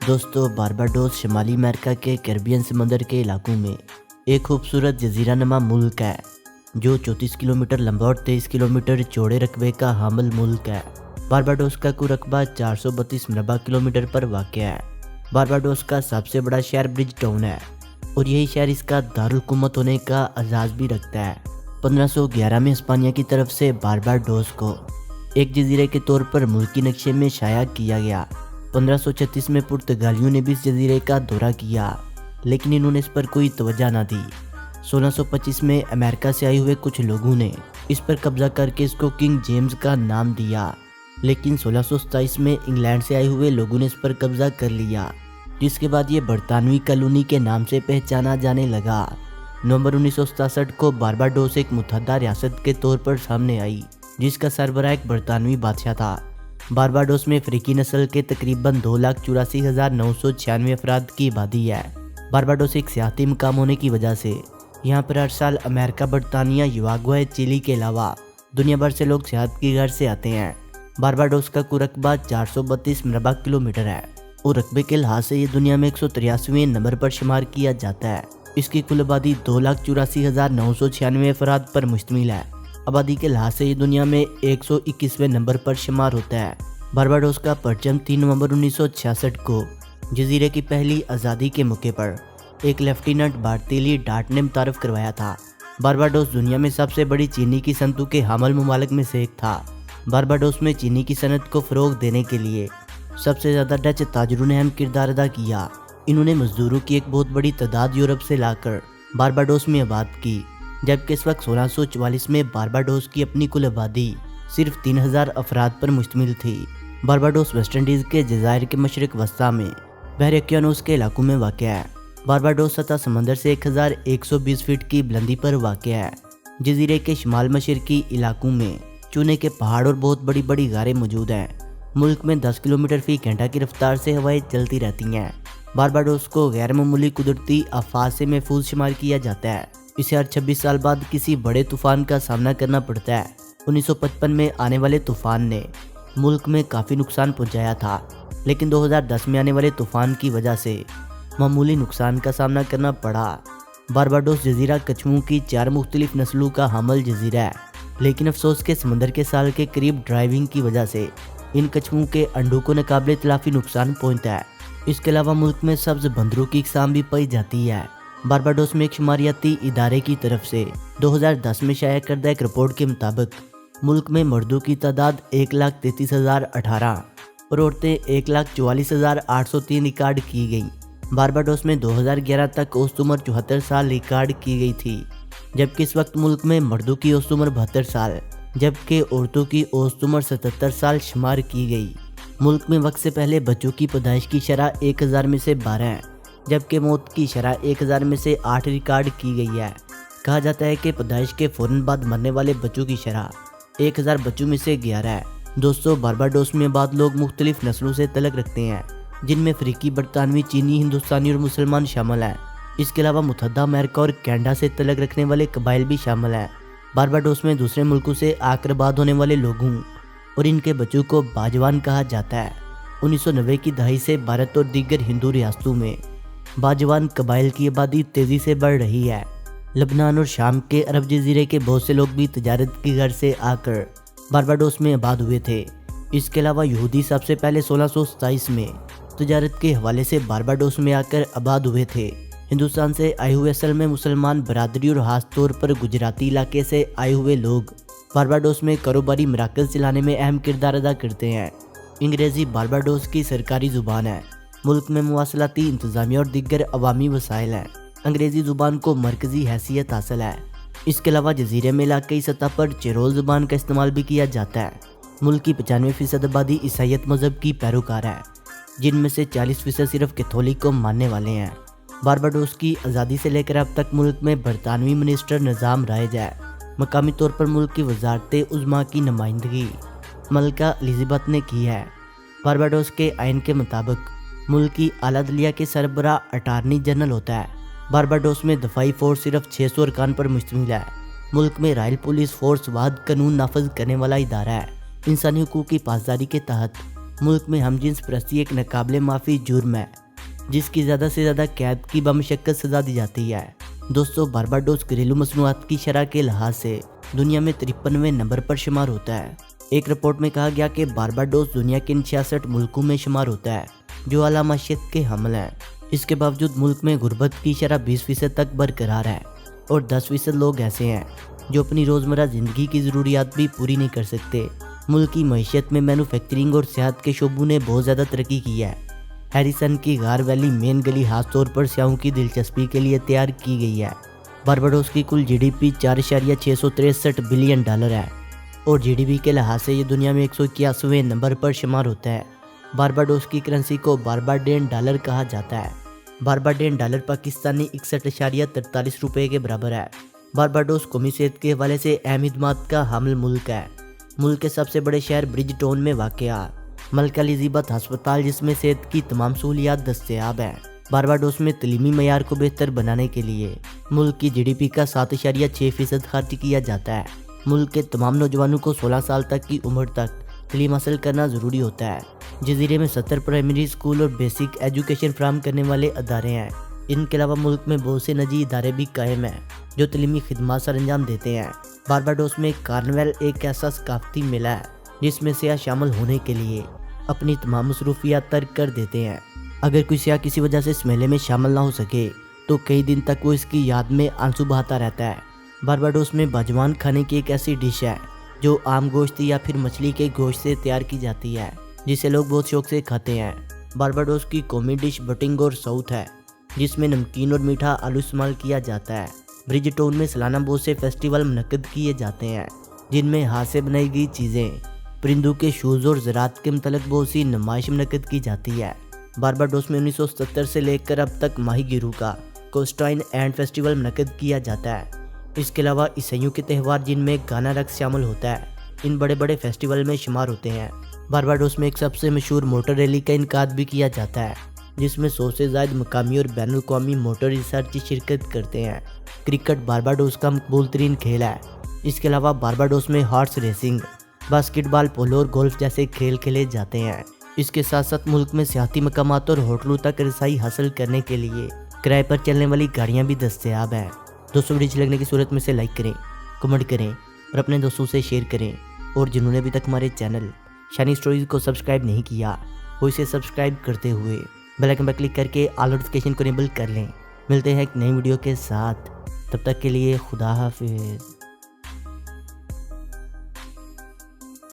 دوستو بارباڈوس شمالی امریکہ کے کیریبین سمندر کے علاقوں میں ایک خوبصورت جزیرہ نما ملک ہے جو 34 کلومیٹر لمبا اور 23 کلومیٹر چوڑے رقبے کا حامل ملک ہے۔ بارباڈوس کا کل رقبہ 432 مربع کلومیٹر پر واقع ہے۔ بارباڈوس کا سب سے بڑا شہر برج ٹاؤن ہے اور یہی شہر اس کا دارالحکومت ہونے کا اعزاز بھی رکھتا ہے۔ 1511 میں اسپانیہ کی طرف سے بارباڈوس کو ایک جزیرے کے طور پر ملکی نقشے میں شائع کیا گیا۔ 1536 میں پرتگالیوں نے بھی اس جزیرے کا دورہ کیا لیکن انہوں نے اس پر کوئی توجہ نہ دی۔ 1625 میں امریکہ سے آئے ہوئے کچھ لوگوں نے اس پر قبضہ کر کے اس کو کنگ جیمز کا نام دیا، لیکن 1627 میں انگلینڈ سے آئے ہوئے لوگوں نے اس پر قبضہ کر لیا، جس کے بعد یہ برطانوی کالونی کے نام سے پہچانا جانے لگا۔ نومبر 1967 کو بارباڈوس ایک متحدہ ریاست کے طور پر سامنے آئی جس کا سربراہ ایک برطانوی بادشاہ تھا۔ بارباڈوس میں افریقی نسل کے تقریباً 2,84,996 افراد کی آبادی ہے۔ بارباڈوس ایک سیاحتی مقام ہونے کی وجہ سے یہاں پر ہر سال امریکہ، برطانیہ، یوراگوئے، چلی کے علاوہ دنیا بھر سے لوگ سیاحت کی غرض سے آتے ہیں۔ بارباڈوس کا کل رقبہ 432 مربع کلومیٹر ہے اور رقبے کے لحاظ سے یہ دنیا میں 183ویں نمبر پر شمار کیا جاتا ہے۔ اس کی کل آبادی 2,84,996 افراد پر مشتمل ہے۔ آبادی کے لحاظ سے یہ دنیا میں 121ویں نمبر پر شمار ہوتا ہے۔ بارباڈوس کا پرچم 3 نومبر 1966 کو جزیرے کی پہلی آزادی کے موقع پر ایک لیفٹیننٹ بارتیلی ڈاٹ نے متعارف کروایا تھا۔ بارباڈوس دنیا میں سب سے بڑی چینی کی صنعتوں کے حامل ممالک میں سے ایک تھا۔ بارباڈوس میں چینی کی صنعت کو فروغ دینے کے لیے سب سے زیادہ ڈچ تاجروں نے اہم کردار ادا کیا۔ انہوں نے مزدوروں کی ایک بہت بڑی تعداد یورپ سے لا کر بارباڈوس میں آباد کی، جبکہ اس وقت 1644 میں بارباڈوس کی اپنی کل آبادی صرف 3000 افراد پر مشتمل تھی۔ بارباڈوس ویسٹ انڈیز کے جزائر کے مشرق وسطی میں بحر اوقیانوس کے علاقوں میں واقع ہے۔ بارباڈوس سطح سمندر سے 1120 فٹ کی بلندی پر واقع ہے۔ جزیرے کے شمال مشرقی علاقوں میں چونے کے پہاڑ اور بہت بڑی بڑی غاریں موجود ہیں۔ ملک میں 10 کلومیٹر فی گھنٹہ کی رفتار سے ہوائیں چلتی رہتی ہیں۔ بارباڈوس کو غیر معمولی قدرتی آفات سے محفوظ شمار کیا جاتا ہے۔ اسے ہر 26 سال بعد کسی بڑے طوفان کا سامنا کرنا پڑتا ہے۔ 1955 میں آنے والے طوفان نے ملک میں کافی نقصان پہنچایا تھا، لیکن 2010 میں آنے والے طوفان کی وجہ سے معمولی نقصان کا سامنا کرنا پڑا۔ بارباڈوس جزیرہ کچھوؤں کی 4 مختلف نسلوں کا حامل جزیرہ ہے، لیکن افسوس کے سمندر کے سال کے قریب ڈرائیونگ کی وجہ سے ان کچھوؤں کے انڈوں کو ناقابل تلافی نقصان پہنچتا ہے۔ اس کے علاوہ ملک میں سبز بندروں کی اقسام بھی پائی جاتی ہے۔ بارباڈوس میں ایک شماریاتی ادارے کی طرف سے 2010 میں شائع کردہ ایک رپورٹ کے مطابق ملک میں مردوں کی تعداد 1,33,018 اور عورتیں 1,44,803 ریکارڈ کی گئیں۔ بارباڈوس میں 2011 تک اوسط عمر 74 سال ریکارڈ کی گئی تھی، جبکہ اس وقت ملک میں مردوں کی اوسط عمر 72 سال جبکہ عورتوں کی اوسط عمر 77 سال شمار کی گئی۔ ملک میں وقت سے پہلے بچوں کی پیدائش کی شرح 1000 میں سے 12 ہے، جبکہ موت کی شرح 1000 میں سے 8 ریکارڈ کی گئی ہے۔ کہا جاتا ہے کہ پیدائش کے فوراً بعد مرنے والے بچوں کی شرح 1000 بچوں میں سے 11 ہے۔ دوستو بارباڈوس میں آباد لوگ مختلف نسلوں سے تعلق رکھتے ہیں، جن میں افریقی، برطانوی، چینی، ہندوستانی اور مسلمان شامل ہیں۔ اس کے علاوہ متحدہ امریکہ اور کینیڈا سے تعلق رکھنے والے قبائل بھی شامل ہیں۔ بارباڈوس میں دوسرے ملکوں سے آ کر آباد ہونے والے لوگوں اور ان کے بچوں کو باجوان کہا جاتا ہے۔ 1990 کی دہائی سے بھارت اور دیگر ہندو ریاستوں میں باجوان قبائل کی آبادی تیزی سے بڑھ رہی ہے۔ لبنان اور شام کے عرب جزیرے کے بہت سے لوگ بھی تجارت کی غرض سے آ کر بارباڈوس میں آباد ہوئے تھے۔ اس کے علاوہ یہودی سب سے پہلے 1627 میں تجارت کے حوالے سے بارباڈوس میں آ کر آباد ہوئے تھے۔ ہندوستان سے آئے ہوئے اصل میں مسلمان برادری اور خاص طور پر گجراتی علاقے سے آئے ہوئے لوگ بارباڈوس میں کاروباری مراکز چلانے میں اہم کردار ادا کرتے ہیں۔ انگریزی بارباڈوس کی سرکاری زبان ہے۔ ملک میں مواصلاتی انتظامیہ اور دیگر عوامی وسائل ہیں۔ انگریزی زبان کو مرکزی حیثیت حاصل ہے۔ اس کے علاوہ جزیرے میں علاقائی سطح پر چیرول زبان کا استعمال بھی کیا جاتا ہے۔ ملک کی 95% آبادی عیسائیت مذہب کی پیروکار ہے، جن میں سے 40% صرف کیتھولک کو ماننے والے ہیں۔ بارباڈوس کی آزادی سے لے کر اب تک ملک میں برطانوی منسٹر نظام رائج ہے۔ مقامی طور پر ملک کی وزارت عظمیٰ کی نمائندگی ملکہ الزبتھ نے کی ہے۔ بارباڈوس کے آئین کے مطابق ملک کی اعلیٰ عدلیہ کے سربراہ اٹارنی جنرل ہوتا ہے۔ بارباڈوس میں دفاعی فورس صرف 600 ارکان پر مشتمل ہے۔ ملک میں رائل پولیس فورس واحد قانون نافذ کرنے والا ادارہ ہے۔ انسانی حقوق کی پاسداری کے تحت ملک میں ہم جنس پرستی ایک ناقابل معافی جرم ہے جس کی زیادہ سے زیادہ قید کی بمشقت سزا دی جاتی ہے۔ دوستو، بارباڈوس گھریلو مصنوعات کی شرح کے لحاظ سے دنیا میں 53ویں نمبر پر شمار ہوتا ہے۔ ایک رپورٹ میں کہا گیا کہ بارباڈوس دنیا کے 66 ملکوں میں شمار ہوتا ہے جو اعلیٰ معیشت کے حامل ہیں۔ اس کے باوجود ملک میں غربت کی شرح 20% تک برقرار ہے اور 10% لوگ ایسے ہیں جو اپنی روزمرہ زندگی کی ضروریات بھی پوری نہیں کر سکتے۔ ملک کی معیشت میں مینوفیکچرنگ اور صحت کے شعبوں نے بہت زیادہ ترقی کی ہے۔ ہیریسن کی غار ویلی مین گلی خاص طور پر سیاحوں کی دلچسپی کے لیے تیار کی گئی ہے۔ بارباڈوس کی کل جی ڈی پی $4.663 بلین ہے اور جی ڈی پی کے لحاظ سے یہ دنیا میں 181ویں نمبر پر شمار ہوتا ہے۔ بارباڈوس کی کرنسی کو بارباڈین ڈالر کہا جاتا ہے۔ بارباڈین ڈالر پاکستانی 61.43 روپے کے برابر ہے۔ بارباڈوس قومی صحت کے حوالے سے اہم خدمات کا حامل ملک ہے۔ ملک کے سب سے بڑے شہر برج ٹون میں واقع ملکہ الزبتھ ہسپتال جس میں صحت کی تمام سہولیات دستیاب ہیں۔ بارباڈوس میں تعلیمی معیار کو بہتر بنانے کے لیے ملک کی جی ڈی پی کا 7.6% خرچ کیا جاتا ہے۔ ملک کے تمام نوجوانوں کو 16 سال تک کی عمر تک تعلیم حاصل کرنا ضروری ہوتا ہے۔ جزیرے میں 70 پرائمری اسکول اور بیسک ایجوکیشن فراہم کرنے والے ادارے ہیں۔ ان کے علاوہ ملک میں بہت سے نجی ادارے بھی قائم ہیں جو تعلیمی خدمات سر انجام دیتے ہیں۔ بارباڈوس میں کارنیول ایک ایسا ثقافتی میلہ ہے جس میں سیاح شامل ہونے کے لیے اپنی تمام مصروفیات ترک کر دیتے ہیں۔ اگر کوئی سیاح کسی وجہ سے اس میلے میں شامل نہ ہو سکے تو کئی دن تک وہ اس کی یاد میں آنسو بہاتا رہتا ہے۔ بارباڈوس میں باجوان کھانے کی ایک ایسی ڈش ہے جو عام گوشت یا پھر مچھلی کے گوشت سے تیار کی جاتی ہے جسے لوگ بہت شوق سے کھاتے ہیں۔ بارباڈوس کی قومی ڈش بٹنگ اور ساؤتھ ہے جس میں نمکین اور میٹھا آلو استعمال کیا جاتا ہے۔ برج ٹون میں سالانہ بہت سے فیسٹیول منعقد کیے جاتے ہیں جن میں ہاتھ سے بنائی گئی چیزیں، پرندوں کے شوز اور زراعت کے متعلق بہت سی نمائش منعقد کی جاتی ہے۔ بارباڈوس میں 1977 سے لے کر اب تک ماہی گیروں کا کوسٹائن اینڈ فیسٹیول منعقد کیا جاتا ہے۔ اس کے علاوہ عیسائیوں کے تہوار جن میں گانا رقص شامل ہوتا ہے ان بڑے بڑے فیسٹیول میں شمار ہوتے ہیں۔ بارباڈوس میں ایک سب سے مشہور موٹر ریلی کا انعقاد بھی کیا جاتا ہے جس میں 100 سے زائد مقامی اور بین الاقوامی موٹر ریسرچ شرکت کرتے ہیں۔ کرکٹ بارباڈوس کا مقبول ترین کھیل ہے۔ اس کے علاوہ بارباڈوس میں ہارس ریسنگ، باسکٹ بال، پولو اور گولف جیسے کھیل کھیلے جاتے ہیں۔ اس کے ساتھ ساتھ ملک میں سیاحتی مقامات اور ہوٹلوں تک رسائی حاصل کرنے کے لیے کرائے پر چلنے والی گاڑیاں بھی دستیاب ہیں۔ دوستوں، ویڈیو اچھی لگنے کی صورت میں سے لائک کریں، کمنٹ کریں اور اپنے دوستوں سے شیئر کریں، اور جنہوں نے ابھی تک ہمارے چینل شانی سٹوریز کو سبسکرائب نہیں کیا وہ اسے سبسکرائب کرتے ہوئے بیل آئکن پر کلک کر کے آل نوٹیفیکیشن کو انیبل کر لیں۔ ملتے ہیں ایک نئی ویڈیو کے ساتھ، تب تک کے لیے خدا حافظ۔